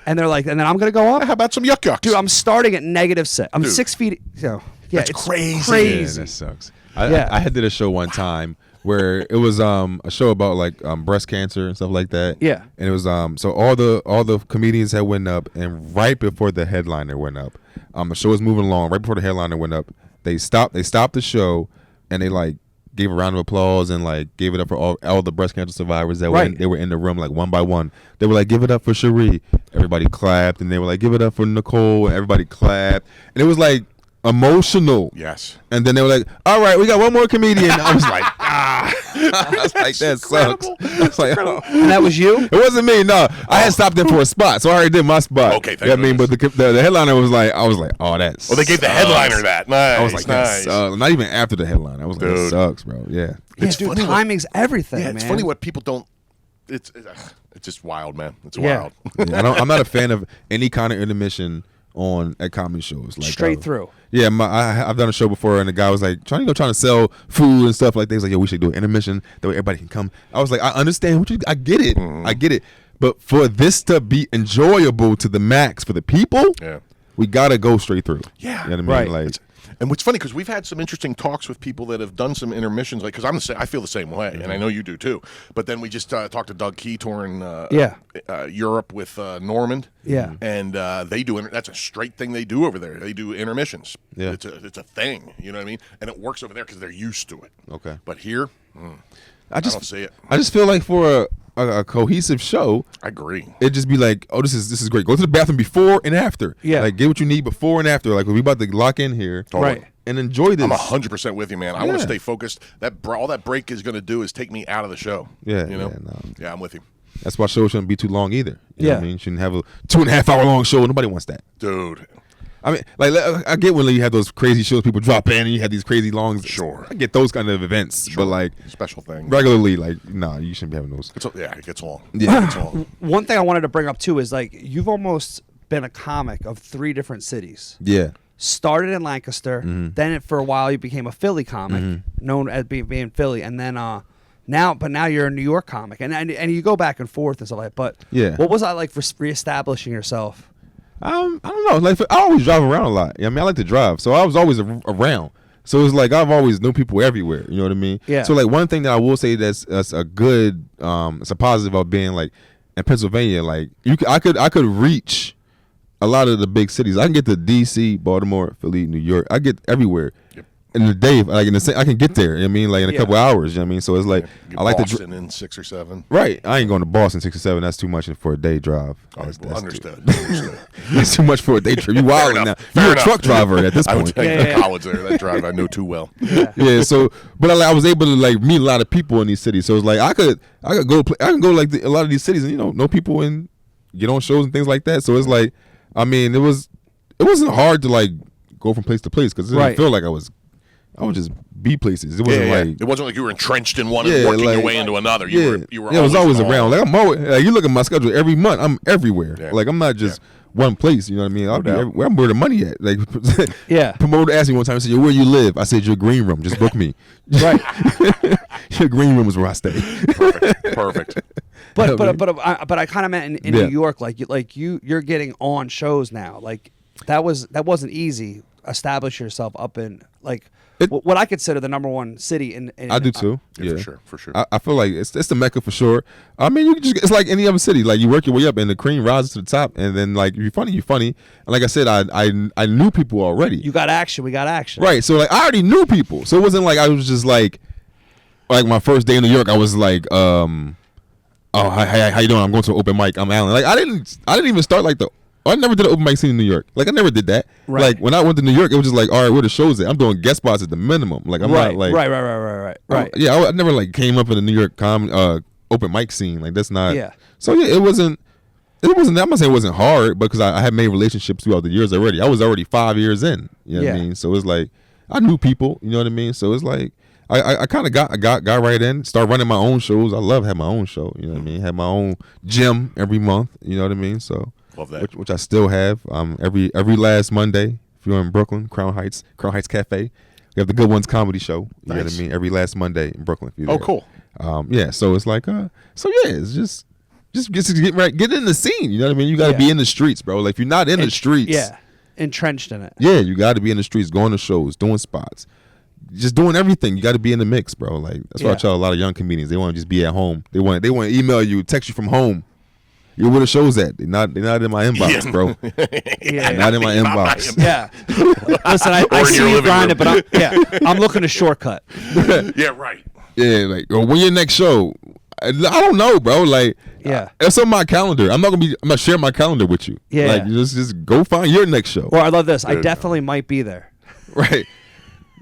and they're like, and then I'm gonna go up. How about some yuck yucks? Dude, I'm starting at -6. I'm Dude. 6 feet. So yeah, That's it's crazy. Yeah, that sucks. I did a show one time where it was a show about like breast cancer and stuff like that. Yeah. And it was so all the comedians had went up, and right before the headliner went up, the show was moving along. Right before the headliner went up, they stopped the show, and they like gave a round of applause and like gave it up for all the breast cancer survivors that were in the room like one by one. They were like, "Give it up for Cherie." Everybody clapped, and they were like, "Give it up for Nicole," and everybody clapped, and it was like emotional. Yes. And then they were like, "All right, we got one more comedian." I was like, I was like, that sucks. I was like, oh. And that was you? It wasn't me. No, I had stopped in for a spot, so I already did my spot. Okay, thank you know what I mean, but the headliner was like, I was like, oh, that. Well, they gave the sucks. headliner that. Nice. I was like, nice. that sucks. Not even after the headliner. I was like, that Dude. sucks, bro. Yeah. Yeah, It's dude, funny what- timing's everything, Yeah, man. it's funny what people don't. It's just wild, man. It's Yeah. wild. Yeah, I'm not a fan of any kind of intermission at comedy shows. Like Straight through. Yeah, I've done a show before, and the guy was like trying to sell food and stuff like that. He was like, "Yo, we should do an intermission that way everybody can come." I was like, "I understand I get it, I get it." But for this to be enjoyable to the max for the people, Yeah. we gotta go straight through. Yeah. You know what I mean? Right. Like, And what's funny, because we've had some interesting talks with people that have done some intermissions, like, because I feel the same way, and I know you do too. But then we just talked to Doug Key touring Europe with Normand. Yeah. And they do, that's a straight thing they do over there. They do intermissions. Yeah. It's a thing, you know what I mean? And it works over there because they're used to it. okay. But here, I don't see it. I just feel like for a cohesive show, I agree. it'd just be like, oh, this is great. Go to the bathroom before and after. Yeah. Like, get what you need before and after. Like, we about to lock in here. Totally. Right. And enjoy this. I'm 100% with you, man. I want Yeah. to stay focused. All that break is going to do is take me out of the show. Yeah, You know? yeah, no. Yeah, I'm with you. That's why shows shouldn't be too long either. You know what I Yeah. mean? Shouldn't have a 2.5 hour long show. Nobody wants that. Dude. I mean, like, I get when you have those crazy shows, people drop in and you have these crazy longs. Sure. I get those kind of events. But, like, Special thing. regularly, like, nah, you shouldn't be having those. It gets long. Yeah. It gets long. One thing I wanted to bring up too is like you've almost been a comic of 3 different cities. Yeah. Started in Lancaster, then for a while you became a Philly comic, known as being Philly, and then now you're a New York comic, and you go back and forth and stuff like that. But Yeah. what was that like for reestablishing yourself? I don't know. Like, I always drive around a lot. I mean, I like to drive. So I was always around. So it's like I've always known people everywhere. You know what I mean? Yeah. So, like, one thing that I will say that's a good, it's a positive of being, like, in Pennsylvania, like, I could reach a lot of the big cities. I can get to D.C., Baltimore, Philly, New York. I get everywhere. Yep. In the day, like I can get there. You know what I mean, like in a couple hours. You know what I mean, so it's like I like Boston in 6 or 7. Right, I ain't going to Boston 6 or 7. That's too much for a day drive. That's Understood. That's too much for a day trip. You wilding now. You're a truck driver at this I point. went to college there. That drive I know too well. Yeah. So, but I was able to like meet a lot of people in these cities. So it's like I can go like a lot of these cities and know people and get on shows and things like that. So it's like, I mean, it wasn't hard to like go from place to place because it didn't feel like I would just be places. It wasn't like it wasn't like you were entrenched in one and working your way into another. You were it was always around. Like I'm always like, you look at my schedule every month. I'm everywhere. Yeah. Like I'm not just one place. You know what I mean? I'll be everywhere. I'm where the money at. Like promoter asked me one time. He said, "Where you live?" I said, "Your green room. Just book me." Right. Your green room is where I stay. Perfect. But I kind of meant in New York, you're getting on shows now. Like that wasn't easy. Establish yourself up in like what I consider the #1 city in I do too. Yeah, for sure. I feel like it's the Mecca for sure. I mean, it's like any other city. Like you work your way up, and the cream rises to the top, and then like you're funny. And like I said, I knew people already. You got action. We got action. Right. So like I already knew people. So it wasn't like I was just like my first day in New York. I was like, oh, how you doing? I'm going to an open mic. I'm Alan. Like I didn't even start like I never did an open mic scene in New York. Like I never did that. Right. Like when I went to New York, it was just like, all right, where the shows at? I'm doing guest spots at the minimum. Like I'm not like right. Yeah, I never like came up in the New York open mic scene. Like that's not. Yeah. So yeah, it wasn't. I'm not saying it wasn't hard because I had made relationships throughout the years already. I was already 5 years in. You know what I mean? So it's like I knew people. You know what I mean? So it's like I kind of got right in. Start running my own shows. I love having my own show. You know what I mean? Have my own gym every month. You know what I mean? So. Love that. Which I still have. Every last Monday, if you're in Brooklyn, Crown Heights Cafe, we have the Good Ones comedy show. You know what I mean? Every last Monday in Brooklyn. If you're there. Cool. Yeah. So it's like, it's just get in the scene. You know what I mean? You got to be in the streets, bro. Like if you're not in the streets, entrenched in it. Yeah, you got to be in the streets, going to shows, doing spots, just doing everything. You got to be in the mix, bro. Like that's why I tell a lot of young comedians they want to just be at home. They want to email you, text you from home. You're where the show's at. They're not in my inbox, bro. Not in my inbox. Yeah. Listen, I see you grinding, but I'm looking to shortcut. Yeah, right. Yeah, like when your next show? I don't know, bro. Like, it's on my calendar. I'm not sharing my calendar with you. Yeah. Like, just go find your next show. Well, I love this. I definitely might be there. Right,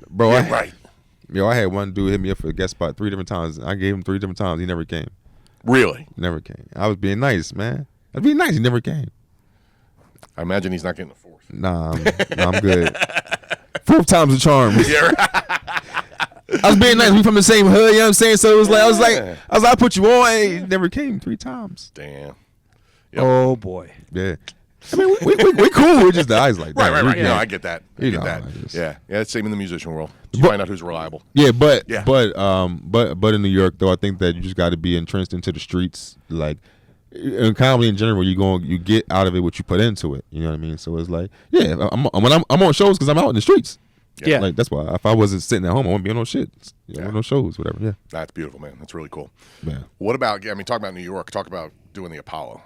bro. Right. I had one dude hit me up for a guest spot 3 different times. I gave him 3 different times. He never came. Really? Never came. I was being nice, man. I was being nice. He never came. I imagine he's not getting the 4th. Nah, I'm good. 4th time's a charm. Yeah. I was being nice. We from the same hood, you know what I'm saying? So it was like I was like I put you on. Hey, he never came 3 times. Damn. Yep. Oh boy. Yeah. I mean, we cool. We're just the eyes like that. Right. Yeah, I get that. I get that. Yeah. It's same in the musician world. You find out who's reliable. Yeah, but in New York though, I think that you just got to be entrenched into the streets. Like in comedy in general, you get out of it what you put into it. You know what I mean? So it's like, I'm on shows because I'm out in the streets. Yeah. Like that's why if I wasn't sitting at home, I wouldn't be on no shit. No shows, whatever. Yeah. That's beautiful, man. That's really cool. Yeah. What about? I mean, talk about New York. Talk about doing the Apollo.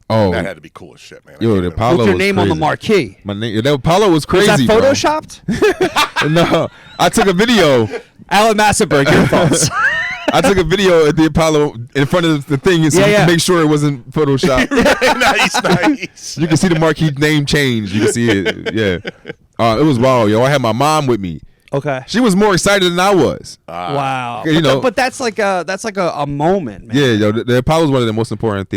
Oh, that had to be cool as shit, man. Yo, the Apollo was your name crazy. on the marquee. My name. The Apollo was crazy. Was that photoshopped? No, I took a video. Alan Massenburg, your faults. I took a video at the Apollo in front of the thing so you can make sure it wasn't photoshopped. Nice. You can see the marquee name change. You can see it. Yeah. It was wild, yo. I had my mom with me. Okay. She was more excited than I was. Wow. But that's like a moment, man. Yeah, yo. The Apollo is one of the most important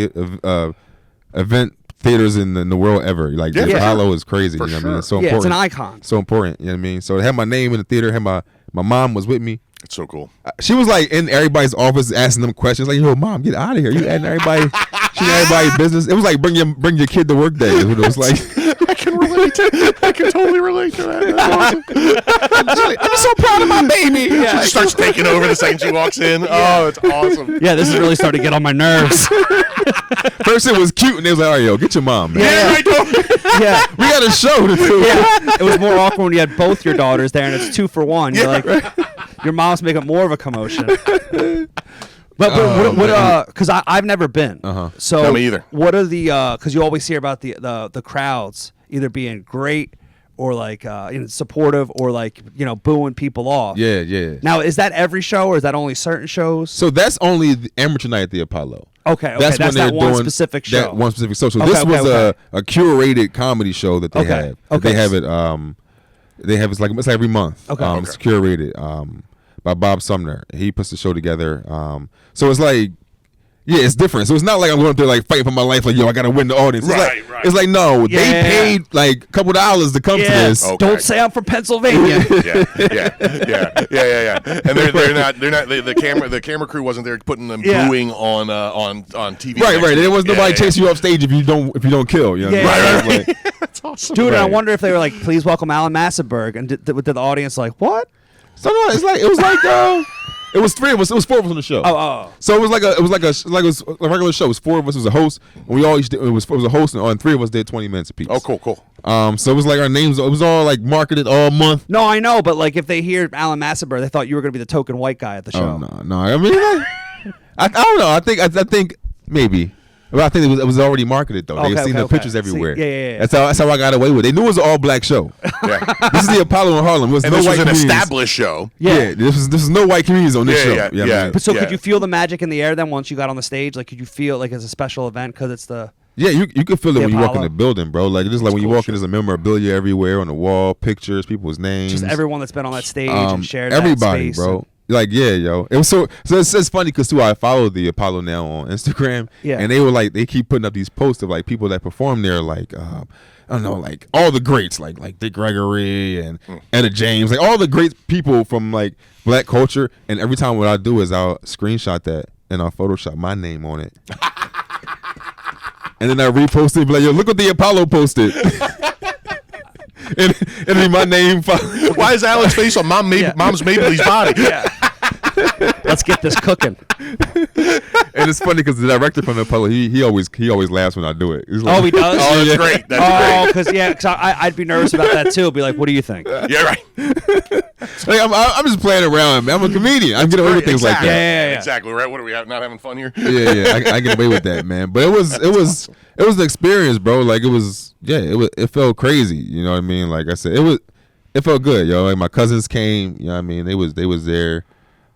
event theaters in the world ever. Like the Apollo is crazy. You know what I mean? It's so important. It's an icon. So important. You know what I mean? So to have my name in the theater, had my mom was with me. It's so cool. She was like in everybody's office asking them questions. Like, yo, mom, get out of here. You adding everybody. She in everybody's business. It was like bring your kid to work day. It was like I can totally relate to that. That's awesome. I'm so proud of my baby. She just starts taking over the second she walks in. Oh, it's awesome. Yeah, this is really starting to get on my nerves. First it was cute, and they was like, all right, yo, get your mom, man. Yeah. We got a show to do. Yeah. It was more awkward when you had both your daughters there, and it's 2 for 1. You're like, your mom's making more of a commotion. But what because I've never been. So No, me either. What are the because you always hear about the crowds either being great or like supportive or like booing people off. Yeah. Now is that every show or is that only certain shows? So that's only the amateur night at the Apollo. Okay, that's when that they're one doing specific show. That one specific show. So Okay, this was okay. a curated comedy show that they have. Okay. They have it. They have it's like every month. Okay. It's curated by Bob Sumner. He puts the show together. So it's like. Yeah, it's different. So it's not like I'm going up there like fighting for my life. Like, I gotta win the audience. Right. It's like no, Yeah. they paid like a couple $2 to come to this. Okay. Don't say I'm from Pennsylvania. Yeah. And they're not the camera crew wasn't there putting them booing on TV. Right. There was nobody Yeah. chasing you off stage if you don't kill. You know? Yeah. Like, That's awesome. Dude, and I Right. wonder if they were like, please welcome Alan Massenburg. And did the audience like, what? so no, it was 3 of us. It was 4 of us on the show. Oh. So it was like a regular show. It was 4 of us. It was a host, and we all each did, it was a host, and 3 of us did 20 minutes apiece. Oh, cool. So it was like our names. It was all like marketed all month. No, I know, but like if they hear Alan Massenburg, they thought you were going to be the token white guy at the show. Oh no. I mean, I don't know. I think maybe. But I think it was already marketed though. They've seen the pictures everywhere. Yeah. That's how I got away with it. They knew it was an all black show. Yeah. This is the Apollo in Harlem. It was And no this white was an comedians. established show. Yeah, this is no white comedians on this show. Yeah. You know what I mean? But so Yeah. could you feel the magic in the air then once you got on the stage? Like could you feel like it's a special event because it's the Yeah, you can feel it The when you walk in Apollo. the building, bro. Like just like when you cool walk in, there's a memorabilia everywhere on the wall, pictures, people's names. just everyone that's been on that stage and shared everybody, that space bro. Like it was so it's funny because too I follow the Apollo now on Instagram, Yeah. and they were like they keep putting up these posts of like people that perform there, like I don't know, like all the greats, like Dick Gregory and Etta James, like all the great people from like black culture. And every time what I do is I'll screenshot that and I'll Photoshop my name on it, and then I repost it, be like, yo, look what the Apollo posted. And it'll be my name. Why is Alan's face on Mom's Maybelline's body? Yeah. Let's get this cooking. And it's funny because the director from the Apollo, he always laughs when I do it. He's like, Oh, he does? Oh, that's yeah. great. That's great. Because I'd be nervous about that too. Be like, what do you think? Yeah, right. Like, I'm just playing around, man. I'm a comedian. I'm getting away with things like Exactly. that. Yeah. Exactly. Right. What are we not having fun here? Yeah. I get away with that, man. But it was an experience, bro. Like it felt crazy. You know what I mean? Like I said, it felt good, yo. Like my cousins came. You know what I mean? They was there.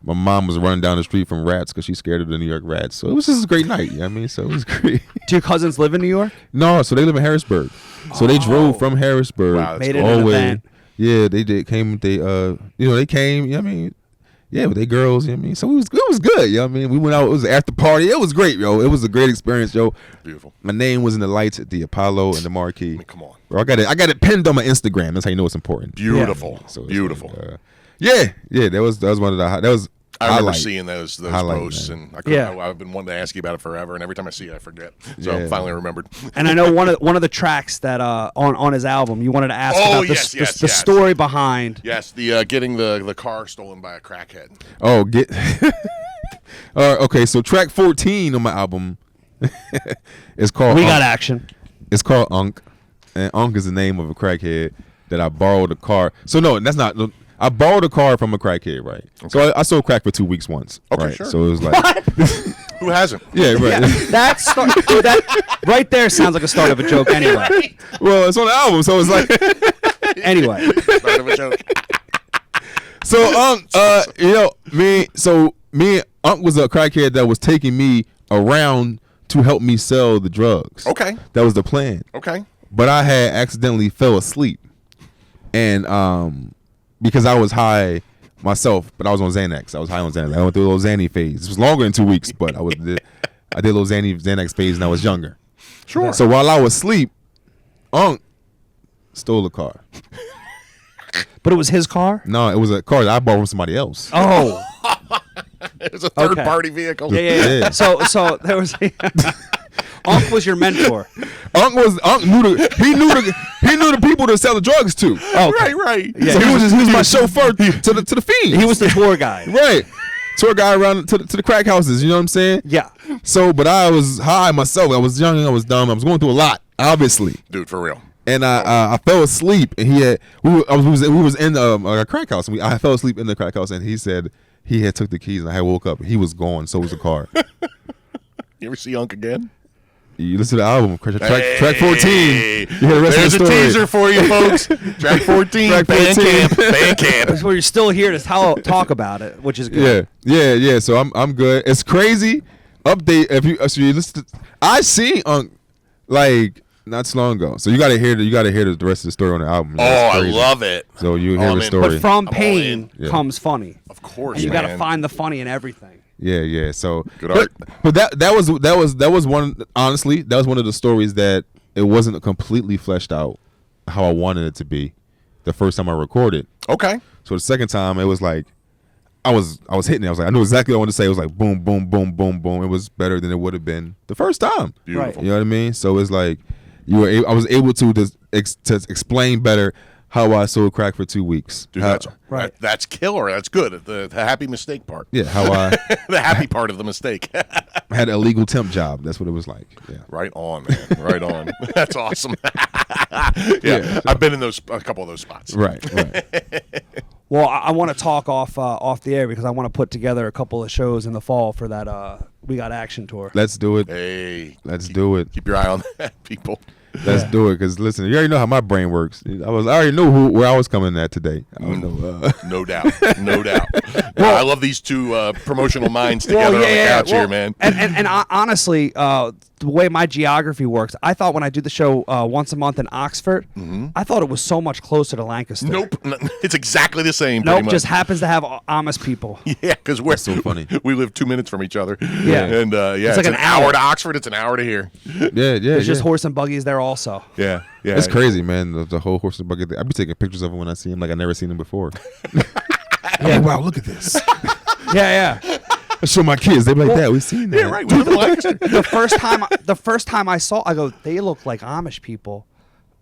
My mom was running down the street from rats because she's scared of the New York rats. So it was just a great night. You know what I mean? So it was great. Do your cousins live in New York? No, so they live in Harrisburg. So they drove from Harrisburg Wow, that's Made it all an the way. event. Yeah, they did. They came. You know what I mean? Yeah, with they girls. You know what I mean? So it was good. You know what I mean? We went out. It was an after party. It was great, yo. It was a great experience, yo. Beautiful. My name was in the lights at the Apollo and the marquee. Come on. Bro, I got it pinned on my Instagram. That's how you know it's important. Beautiful. So it's Beautiful. like, yeah. That was one of the that was. I remember highlight. seeing those Highlight, posts, man. and Yeah. I've been wanting to ask you about it forever, and every time I see it, I forget. So Yeah. I finally remembered. And I know one of the tracks that on his album you wanted to ask Oh, about yes. the story behind. Yes, the getting the car stolen by a crackhead. Oh, okay. So track 14 on my album is called. We got action. It's called Unk, and Unk is the name of a crackhead that I borrowed a car. So no, that's not. I borrowed a car from a crackhead, right? Okay. So I sold crack for 2 weeks once. Okay, right? sure. So it was like, Who hasn't? yeah, right. Yeah, dude, that right there sounds like a start of a joke. Anyway, Well, it's on the album, so it's like. anyway. Start of a joke. So me and Unk was a crackhead that was taking me around to help me sell the drugs. Okay. That was the plan. Okay. But I had accidentally fell asleep, and because I was high myself, but I was on Xanax. I was high on Xanax. I went through a little Xanny phase. It was longer than 2 weeks, but I did a little Xanax phase, and I was younger. Sure. So while I was asleep, Unk stole a car. But it was his car. No, it was a car that I bought from somebody else. Oh, It was a third-party vehicle. yeah. Yeah. So there was. Unc was your mentor. Unk knew the people to sell the drugs to. Oh, okay. Right. Yeah. So he was my chauffeur to the fiends. He was the tour guide. right. Tour guy around to the crack houses. You know what I'm saying? Yeah. So, but I was high myself. I was young. I was dumb. I was going through a lot, obviously. Dude, for real. And I fell asleep. And we was in a crack house. And I fell asleep in the crack house. And he said, he had took the keys, and I had woke up. He was gone. So was the car. You ever see Unc again? You listen to the album, track 14. Hey, You hear the rest there's of the a story. teaser for you, folks. Track 14, Track 14. Bandcamp. That's where you're still here to talk about it, which is good. Yeah. So I'm good. It's crazy. Update if you you listen. I see like not so long ago. So you gotta hear the rest of the story on the album. Oh, I love it. So you hear the man. story. But from I'm all pain in. comes funny. Of course, And you man. got to find the funny in everything. Yeah. So Good art. But that was one. Honestly, that was one of the stories that it wasn't completely fleshed out how I wanted it to be the first time I recorded. Okay. So the second time it was like I was hitting it. I was like, I knew exactly what I wanted to say. It was like boom, boom, boom, boom, boom. It was better than it would have been the first time. Beautiful. You know what I mean? So it's like I was able to explain better how I sold crack for 2 weeks. Dude, How- that's killer. That's good. The happy mistake part. yeah, how I The happy part of the mistake. had an illegal temp job. That's what it was like. Yeah. Right on, man. Right on. That's awesome. Yeah, I've been in a couple of those spots. Right. Well, I want to talk off the air because I want to put together a couple of shows in the fall for that We Got Action tour. Let's do it. Hey, Let's do it. keep your eye on that, people. Let's do it. Because listen, you already know how my brain works. I already knew where I was coming at today. I don't know. No doubt. No doubt. Yeah, I love these two promotional minds together on the couch here, man. And honestly, the way my geography works, I thought when I do the show once a month in Oxford, I thought it was so much closer to Lancaster. Nope. It's exactly the same. Nope, pretty much. just happens to have Amish people. Yeah, because we're so funny. We live 2 minutes from each other. Yeah. And it's like an an hour hour. to Oxford. It's an hour to here. Yeah. There's just horse and buggies there also. Yeah. Yeah. It's crazy, man. The whole horse and buggy thing. I be taking pictures of him when I see him, like I never seen him before. Yeah. Wow, look at this. Yeah. I show my kids. They be like, "Dad, we seen that." Yeah, right. We live in Lancaster. The first time I saw, I go, they look like Amish people,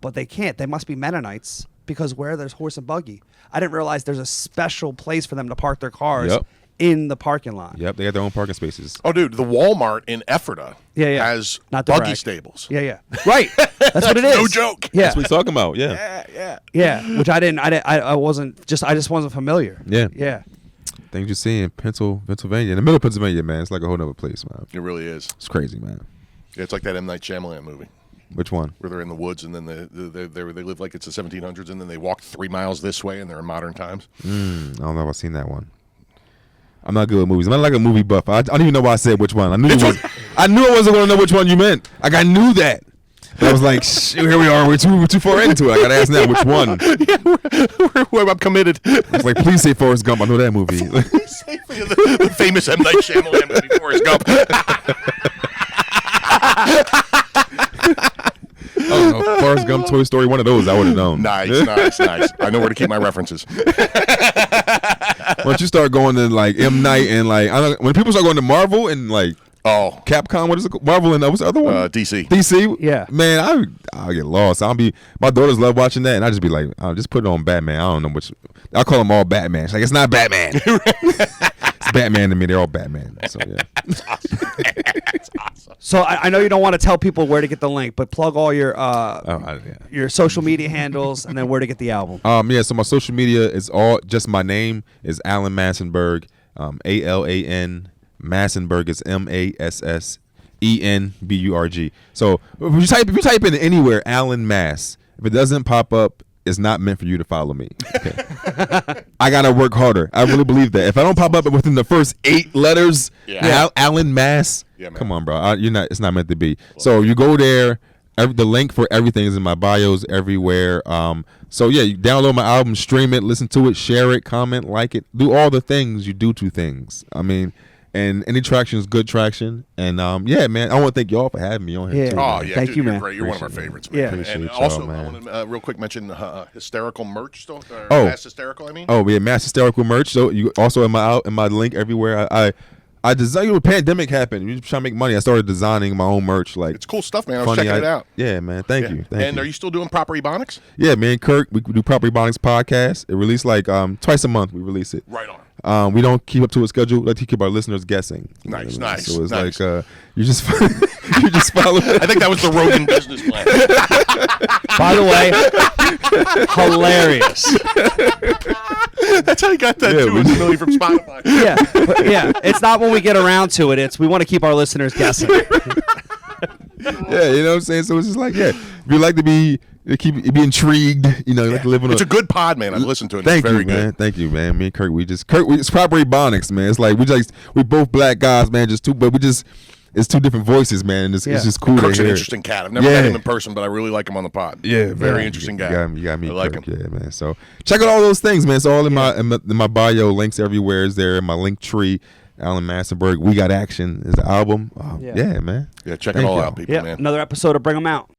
but they can't. They must be Mennonites because where there's horse and buggy. I didn't realize there's a special place for them to park their cars Yep. in the parking lot. Yep, they got their own parking spaces. Oh, dude, the Walmart in Ephrata has Not to buggy brag. stables. Yeah. Right. That's what it is. No joke. Yeah. That's what he's talking about. Yeah. Yeah. Which I just wasn't familiar. Yeah. Yeah. Things you see in Pennsylvania, in the middle of Pennsylvania, man. It's like a whole other place, man. It really is. It's crazy, man. Yeah, it's like that M. Night Shyamalan movie Which one? where they're in the woods and then they live like it's the 1700s and then they walk 3 miles this way and they're in modern times. I don't know if I've seen that one. I'm not good with movies. I'm not like a movie buff. I don't even know why I said which one. I knew I wasn't going to know which one you meant. Like I knew that. But I was like, here we are. We're too far into it. I got to ask now which one. I'm committed. I was like, please say Forrest Gump. I know that movie. The famous M. Night Shyamalan movie, Forrest Gump. I don't know. Forrest Gump, Toy Story, one of those I would have known. Nice. I know where to keep my references. Once you start going to like M. Night and like, when people start going to Marvel and like Oh, Capcom, what is it called? Marvel and what's the other one? DC. DC? Yeah. Man, I'll get lost. My daughters love watching that, and I just be like, I'll just put it on Batman. I don't know which. I'll call them all Batman. She's like, it's not Batman. It's Batman to me. They're all Batman. So, yeah. It's awesome. So I know you don't want to tell people where to get the link, but plug all your Yeah. your social media handles and then where to get the album. Yeah, so my social media is all just my name is Alan Massenburg, ALAN. Massenburg is MASSENBURG. So if you type in anywhere Alan Mass, if it doesn't pop up, it's not meant for you to follow me. Okay. I gotta work harder. I really believe that. If I don't pop up within the first 8 letters, Alan Mass, come on, bro. It's not meant to be. So you go there. The link for everything is in my bios everywhere. So yeah, you download my album, stream it, listen to it, share it, comment, like it, do all the things you do to things. I mean. And any traction is good traction. And yeah, man, I want to thank y'all for having me on here. Yeah. Too, Oh, man. yeah. Thank Dude, you, you're man. great. You're one of our favorites, man. Yeah. Appreciate And y'all, also, I man. want to real quick mention hysterical merch still. Oh. Hysterical, I mean. Oh yeah, Mass Hysterical merch. So you also in my link everywhere. I designed when the pandemic happened. We were trying to make money. I started designing my own merch. Like It's cool stuff, man. I was checking it out. Yeah, man. Thank you. And are you still doing Proper Ebonics? Yeah, me and Kirk, we do Proper Ebonics podcast. It released like twice a month. We release it. Right on. We don't keep up to a schedule. Let's keep our listeners gussing. You know Nice, what I mean? nice, So it's nice. like you just you just follow. I think that was the Rogan business plan. By the way, hilarious. That's how you got that Yeah, too. we- It's Millie from Spotify. Yeah. It's not when we get around to it. It's we want to keep our listeners guessing. Yeah, you know what I'm saying? So it's just like, if you like to be intrigued, you know, you like to live on It's a good pod, man. I've listened to it. Thank It's very you, man. good. Thank you, man. Me and Kirk, it's probably Bonics, man. It's like we both black guys, man. It's two different voices, man. And it's just cool Kirk's to an hear. interesting cat. I've never met him in person, but I really like him on the pod. Yeah, very interesting guy. You got me. I like Kirk, him. Yeah, man. So check out all those things, man. It's all in my bio. Links everywhere is there. My link tree. Alan Massenburg. We Got Action is the album. Yeah, man. Yeah, check Thank it all y'all. out, people, Yeah. man. Another episode of Bring 'Em Out.